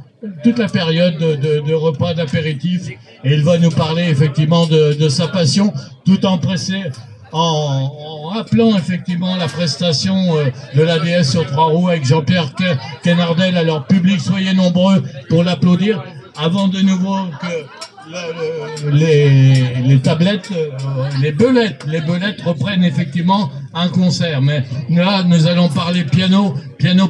période de repas d'apéritif. Et il va nous parler effectivement de sa passion, tout en rappelant effectivement la prestation de l'ADS sur 3 roues avec Jean-Pierre Kenardel. Alors, public, soyez nombreux pour l'applaudir. Avant de nouveau que les tablettes, les belettes reprennent effectivement un concert. Mais là, nous allons parler piano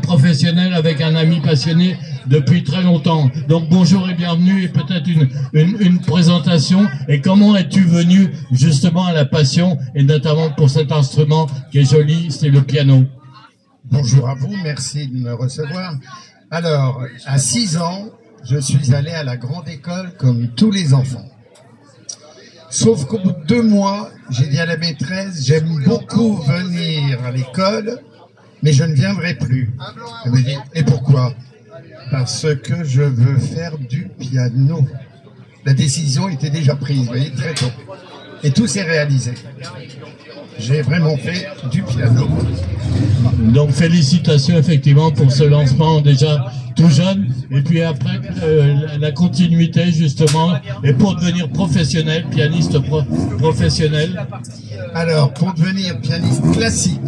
professionnel avec un ami passionné depuis très longtemps. Donc bonjour et bienvenue, et peut-être une présentation. Et comment es-tu venu justement à la passion, et notamment pour cet instrument qui est joli, c'est le piano. Bonjour à vous, merci de me recevoir. Alors, à 6 ans, je suis allé à la grande école comme tous les enfants. Sauf qu'au bout de 2 mois, j'ai dit à la maîtresse, j'aime beaucoup venir à l'école, mais je ne viendrai plus. Elle me dit, et pourquoi? Parce que je veux faire du piano. La décision était déjà prise, vous voyez, très tôt. Et tout s'est réalisé. J'ai vraiment fait du piano. Donc félicitations effectivement pour ce lancement déjà tout jeune, et puis après la continuité justement, et pour devenir professionnel, pianiste professionnel. Alors, pour devenir pianiste classique,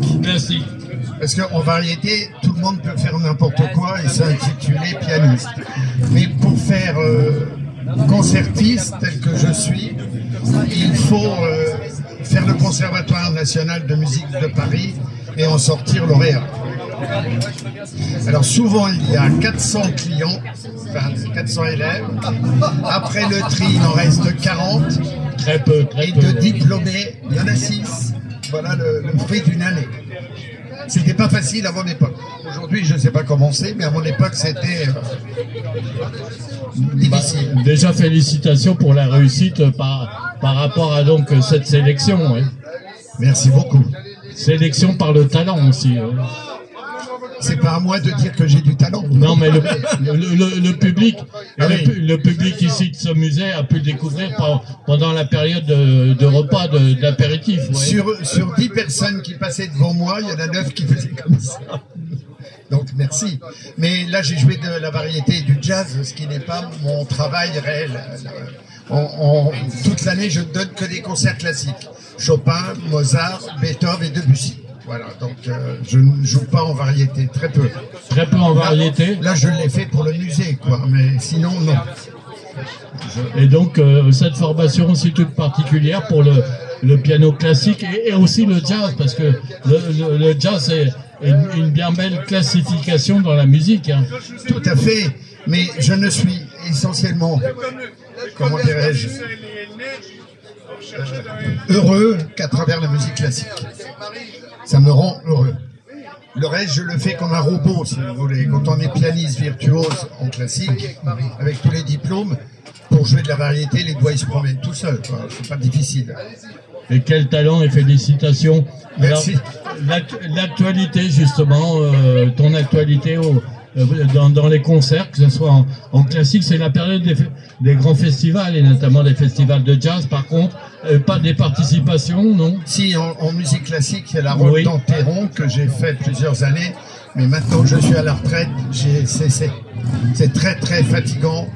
parce qu'en variété, tout le monde peut faire n'importe quoi et s'intituler pianiste. Mais pour faire concertiste tel que je suis, il faut faire le Conservatoire national de musique de Paris et en sortir lauréat. Alors souvent il y a 400 clients, enfin 400 élèves. Après le tri, il en reste 40. Très peu. Et de diplômés, il y en a 6. Voilà le fruit d'une année. C'était pas facile à mon époque. Aujourd'hui, je ne sais pas comment c'est, mais à mon époque, c'était difficile. Déjà, félicitations pour la réussite par rapport à donc cette sélection. Ouais. Merci beaucoup. Sélection par le talent aussi. C'est pas à moi de dire que j'ai du talent. Non, mais le public, le public ici de ce musée a pu le découvrir pendant la période de repas, d'apéritif. Ouais. Sur 10 personnes qui passaient devant moi, il y en a 9 qui faisaient comme ça. Donc merci. Mais là, j'ai joué de la variété et du jazz, ce qui n'est pas mon travail réel. Toute l'année, je ne donne que des concerts classiques. Chopin, Mozart, Beethoven et Debussy. Voilà, donc je ne joue pas en variété, très peu. Très peu en variété. Là, je l'ai fait pour le musée, quoi, mais sinon, non. Et donc, cette formation aussi toute particulière pour le piano classique et aussi le jazz, parce que le jazz est une bien belle classification dans la musique. Hein. Tout à fait, mais je ne suis essentiellement, comment dirais-je, heureux qu'à travers la musique classique. Ça me rend heureux. Le reste, je le fais comme un robot, si vous voulez. Quand on est pianiste virtuose en classique, avec tous les diplômes, pour jouer de la variété, les doigts ils se promènent tout seuls. C'est pas difficile. Et quel talent et félicitations. Merci. Alors, l'actualité, justement, ton actualité dans les concerts, que ce soit en classique, c'est la période des grands festivals, et notamment des festivals de jazz. Par contre, pas des participations, non? Si, en musique classique, il y a la Rôle d'Anteron que j'ai fait plusieurs années, mais maintenant que je suis à la retraite, j'ai cessé. C'est très très fatigant.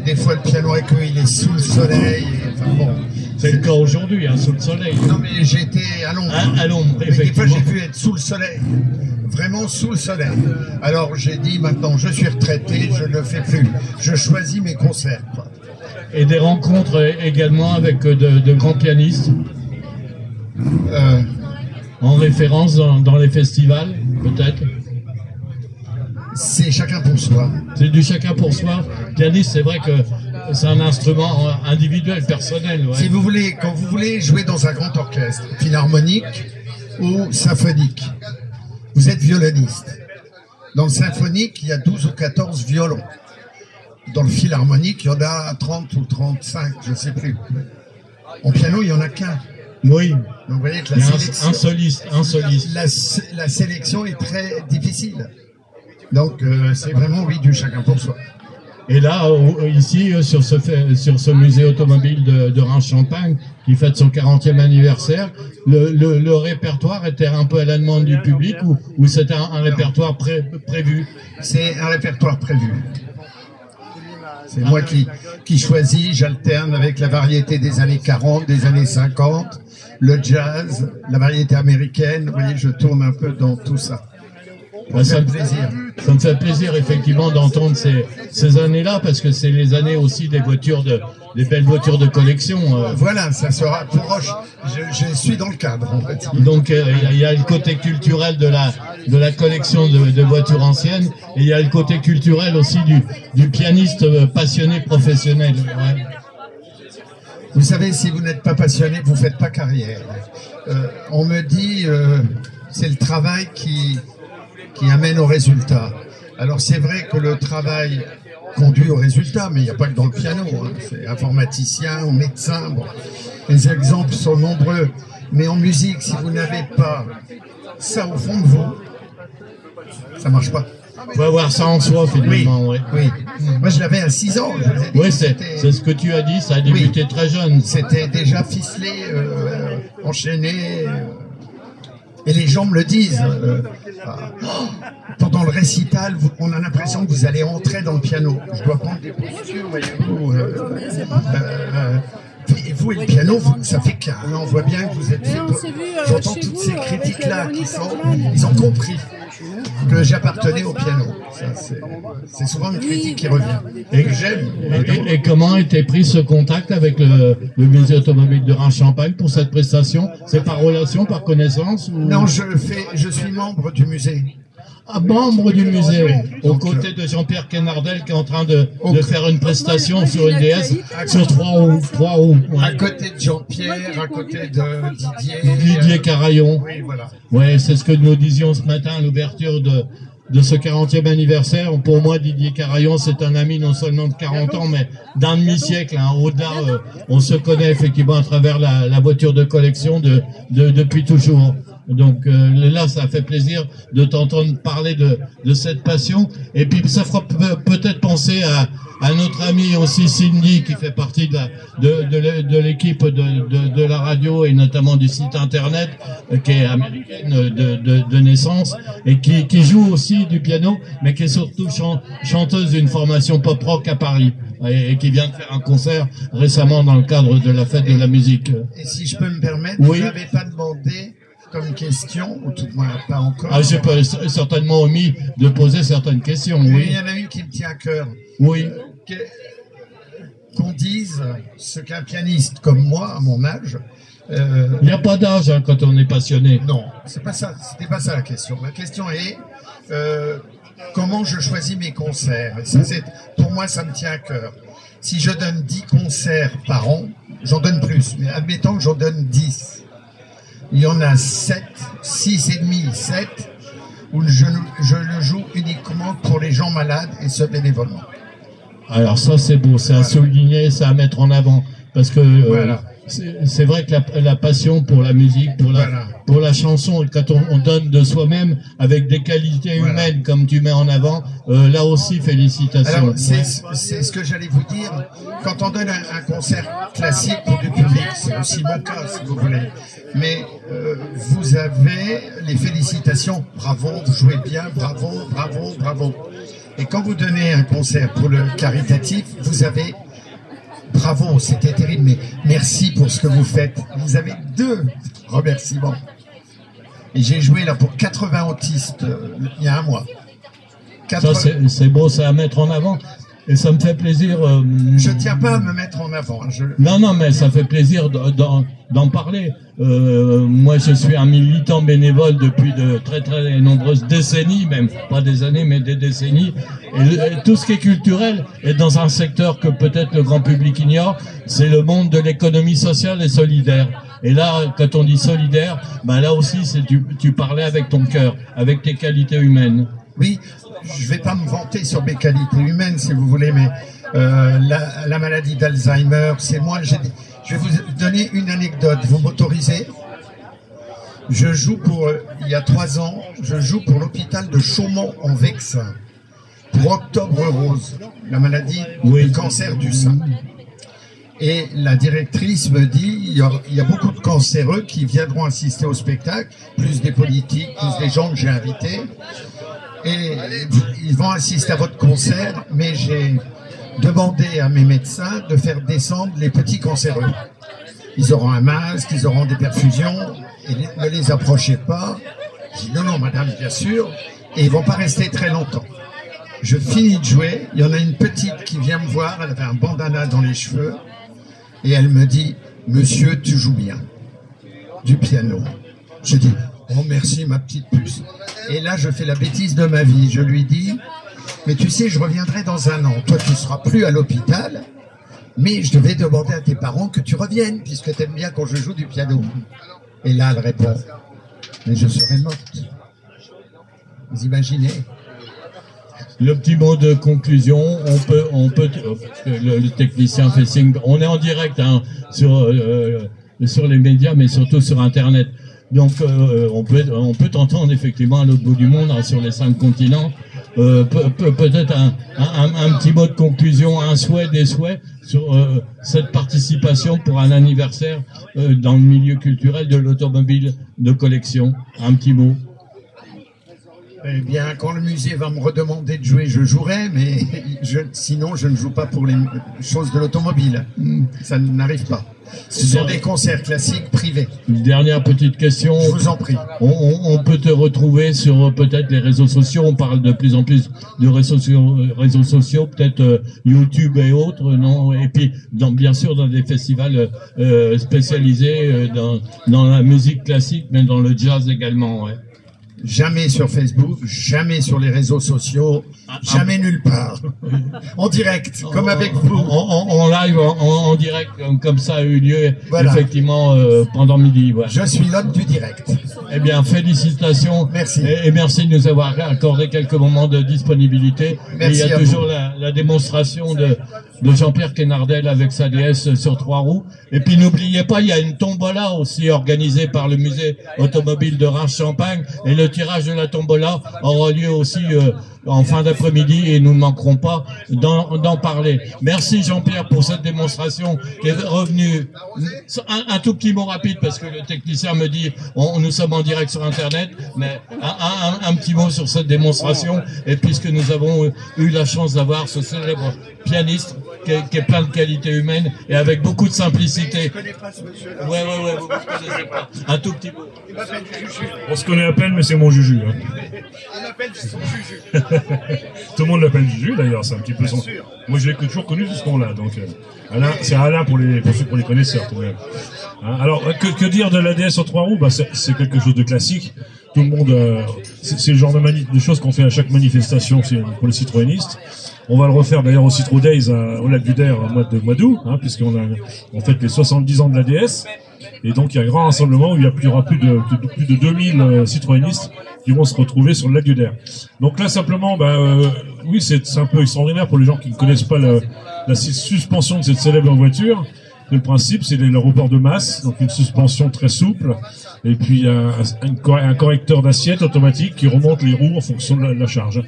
Des fois, le piano avec eux, il est sous le soleil. Enfin, bon, c'est le cas aujourd'hui, hein, sous le soleil. Non, mais j'étais à l'ombre. À l'ombre, effectivement. Des fois, j'ai vu être sous le soleil. Vraiment sous le soleil. Alors, j'ai dit, maintenant, je suis retraité, je ne le fais plus. Je choisis mes concerts, quoi. Et des rencontres également avec de grands pianistes en référence dans les festivals, peut-être? C'est chacun pour soi. C'est du chacun pour soi. Pianiste, c'est vrai que c'est un instrument individuel, personnel. Ouais. Si vous voulez, quand vous voulez jouer dans un grand orchestre, philharmonique ou symphonique, vous êtes violoniste. Dans le symphonique, il y a 12 ou 14 violons. Dans le philharmonique, il y en a 30 ou 35, je ne sais plus. En piano, il n'y en a qu'un. Oui. Donc vous voyez que la sélection, un soliste. La sélection est très difficile. Donc c'est vraiment, oui, du chacun pour soi. Et là, ici, sur ce musée automobile de Reims-Champagne, qui fête son 40e anniversaire, le répertoire était un peu à la demande du public ou c'était un répertoire prévu? C'est un répertoire prévu. C'est moi qui choisis, j'alterne avec la variété des années 40, des années 50, le jazz, la variété américaine. Vous voyez, je tourne un peu dans tout ça. Ça me fait plaisir effectivement d'entendre ces années-là, parce que c'est les années aussi des belles voitures de collection. Voilà, ça sera proche. Je suis dans le cadre, en fait. Donc il y a le côté culturel de la collection de voitures anciennes, et il y a le côté culturel aussi du pianiste passionné professionnel. Ouais. Vous savez, si vous n'êtes pas passionné, vous faites pas carrière. On me dit, c'est le travail qui amène au résultat. Alors c'est vrai que le travail conduit au résultat, mais il n'y a pas que dans le piano, hein. C'est informaticien ou médecin. Bon. Les exemples sont nombreux. Mais en musique, si vous n'avez pas ça au fond de vous, ça marche pas. Il faut avoir ça en soi, finalement. Oui, oui. Moi, je l'avais à 6 ans. Oui, c'est ce que tu as dit, ça a débuté très jeune. C'était déjà ficelé, enchaîné. Et les gens me le disent. Pendant le récital, on a l'impression que vous allez entrer dans le piano. Je dois prendre des postures, voyez-vous. Et vous et le piano, ça fait qu'un. On voit bien que vous êtes... J'entends toutes ces critiques-là qui sont... Ils ont compris que j'appartenais au piano. C'est souvent une critique qui revient. Et que j'aime. Et comment a été pris ce contact avec le musée automobile de Reims-Champagne pour cette prestation? C'est par relation, par connaissance ou... Non, je suis membre du musée. Ah, membre du musée, aux côtés de Jean-Pierre Quenardel qui est en train de faire une prestation sur une DS sur 3 roues. À côté de Jean-Pierre, à côté de Didier Carayon. Oui, voilà. Ouais, c'est ce que nous disions ce matin à l'ouverture de ce 40e anniversaire. Pour moi, Didier Carayon, c'est un ami non seulement de 40 ans, mais d'un demi-siècle. Hein. Au-delà, on se connaît effectivement à travers la voiture de collection depuis toujours. Donc là, ça fait plaisir de t'entendre parler de cette passion. Et puis ça fera peut-être penser à notre ami aussi Cindy, qui fait partie de l'équipe de la radio et notamment du site internet, qui est américaine de naissance et qui joue aussi du piano, mais qui est surtout chanteuse d'une formation pop-rock à Paris et qui vient de faire un concert récemment dans le cadre de la fête de la musique. Et si je peux me permettre, oui. Vous n'avez pas demandé comme question, ou tout le moins pas encore. Ah, j'ai certainement omis de poser certaines questions, oui. Il y en a une qui me tient à cœur. Oui. Qu'on dise ce qu'un pianiste comme moi, à mon âge... Il n'y a pas d'âge hein, quand on est passionné. Non, c'est pas ça. C'était pas ça la question. La question est comment je choisis mes concerts. Et ça, pour moi, ça me tient à cœur. Si je donne 10 concerts par an, j'en donne plus, mais admettons que j'en donne 10. Il y en a 7, 6 et demi, 7, où je le joue uniquement pour les gens malades et ce bénévolement. Alors ça c'est beau, c'est à souligner, c'est à mettre en avant, parce que voilà. C'est vrai que la passion pour la musique, pour la chanson, quand on donne de soi-même avec des qualités humaines comme tu mets en avant, là aussi félicitations. Alors c'est ce que j'allais vous dire, quand on donne un concert classique pour du public, c'est aussi mon cas si vous voulez, mais vous avez les félicitations, bravo, vous jouez bien, bravo, bravo, bravo. Et quand vous donnez un concert pour le caritatif, vous avez bravo, c'était terrible, mais merci pour ce que vous faites. Vous avez 2 remerciements. Et j'ai joué là pour 80 autistes il y a un mois. Ça c'est beau, ça à mettre en avant. Et ça me fait plaisir... Je tiens pas à me mettre en avant. Non, mais ça fait plaisir d'en parler. Moi, je suis un militant bénévole depuis de très très nombreuses décennies, même pas des années, mais des décennies. Et tout ce qui est culturel est dans un secteur que peut-être le grand public ignore, c'est le monde de l'économie sociale et solidaire. Et là, quand on dit solidaire, ben là aussi, tu parlais avec ton cœur, avec tes qualités humaines. Oui, je vais pas me vanter sur mes qualités humaines, si vous voulez, mais la maladie d'Alzheimer, c'est moi. Je vais vous donner une anecdote. Vous m'autorisez? Je joue il y a 3 ans, je joue pour l'hôpital de Chaumont en Vexin, pour Octobre Rose, la maladie du cancer du sein. Et la directrice me dit, il y a beaucoup de cancéreux qui viendront assister au spectacle, plus des politiques, plus des gens que j'ai invités. Et ils vont assister à votre concert, mais j'ai demandé à mes médecins de faire descendre les petits cancéreux. Ils auront un masque, ils auront des perfusions, et ne les approchez pas. Je dis non, madame, bien sûr, et ils vont pas rester très longtemps. Je finis de jouer, il y en a une petite qui vient me voir, elle avait un bandana dans les cheveux, et elle me dit, monsieur, tu joues bien, du piano. Je dis, oh merci ma petite puce. Et là, je fais la bêtise de ma vie. Je lui dis, mais tu sais, je reviendrai dans 1 an. Toi, tu ne seras plus à l'hôpital, mais je devais demander à tes parents que tu reviennes, puisque tu aimes bien quand je joue du piano. Et là, elle répond, mais je serai morte. Vous imaginez? le petit mot de conclusion, on peut le technicien fait signe, on est en direct hein, sur les médias, mais surtout sur Internet. Donc on peut t'entendre effectivement à l'autre bout du monde, hein, sur les 5 continents. Peut-être un petit mot de conclusion, des souhaits sur cette participation pour un anniversaire dans le milieu culturel de l'automobile de collection. Un petit mot. Eh bien, quand le musée va me redemander de jouer, je jouerai, mais sinon je ne joue pas pour les choses de l'automobile. Ça n'arrive pas. Ce sont des concerts classiques privés. Dernière petite question. Je vous en prie. On peut te retrouver sur peut-être les réseaux sociaux. On parle de plus en plus de réseaux sociaux, peut-être YouTube et autres, non? Et puis, bien sûr, dans des festivals spécialisés dans la musique classique, mais dans le jazz également. Ouais. Jamais sur Facebook, jamais sur les réseaux sociaux, jamais nulle part. En direct, comme avec vous. En live, en direct, comme ça a eu lieu, voilà. Effectivement, pendant midi. Voilà. Je suis l'homme du direct. Eh bien, félicitations. Merci. Et merci de nous avoir accordé quelques moments de disponibilité. Merci. Et il y a toujours la démonstration de Jean-Pierre Quénardel avec sa DS sur 3 roues. Et puis n'oubliez pas, il y a une tombola aussi organisée par le musée automobile de Reims-Champagne. Et le tirage de la tombola aura lieu aussi en fin d'après-midi et nous ne manquerons pas d'en parler. Merci Jean-Pierre pour cette démonstration qui est revenue. Un tout petit mot rapide parce que le technicien me dit nous sommes en direct sur Internet, mais un petit mot sur cette démonstration. Et puisque nous avons eu la chance d'avoir ce célèbre pianiste qui est plein de qualités humaines et avec beaucoup de simplicité. Ouais, vous ne connaissez pas. Un tout petit mot. On se connaît à peine, mais c'est mon Juju. Hein. On l'appelle son Juju. Tout le monde l'appelle Juju, d'ailleurs, c'est un petit peu son... Moi, je l'ai toujours connu de ce nom-là, donc... Alain, c'est Alain pour les connaisseurs, tout de même. Hein, alors, que dire de l'ADS aux 3 roues? Bah, c'est quelque chose de classique. Tout le monde... c'est le genre de choses qu'on fait à chaque manifestation pour les citroënistes. On va le refaire d'ailleurs au Citro Days au Lac du Der au mois d'août, hein, puisqu'on a en fait les 70 ans de l'ADS. Et donc il y a un grand rassemblement où il y aura plus de 2000 citroënistes qui vont se retrouver sur le Lac du Der. Donc là simplement, oui, c'est un peu extraordinaire pour les gens qui ne connaissent pas la suspension de cette célèbre voiture. Le principe, c'est le report de masse, donc une suspension très souple, et puis un correcteur d'assiette automatique qui remonte les roues en fonction de la charge.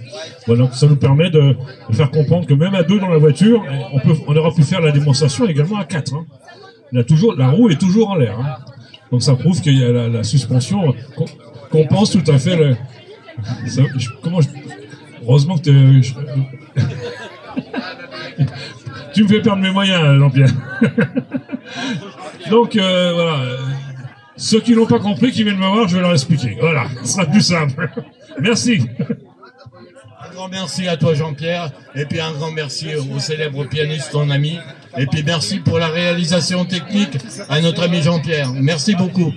Voilà, donc ça nous permet de faire comprendre que même à 2 dans la voiture, on aura pu faire la démonstration également à 4. Hein. La roue est toujours en l'air. Hein. Donc ça prouve qu'il y a la suspension qu'on pense tout à fait. Heureusement que tu me fais perdre mes moyens, Jean-Pierre. Donc voilà, ceux qui n'ont pas compris, qui viennent me voir, je vais leur expliquer. Voilà, ce sera plus simple. Merci. Un grand merci à toi Jean-Pierre, et puis un grand merci au célèbre pianiste, ton ami, et puis merci pour la réalisation technique à notre ami Jean-Pierre. Merci beaucoup.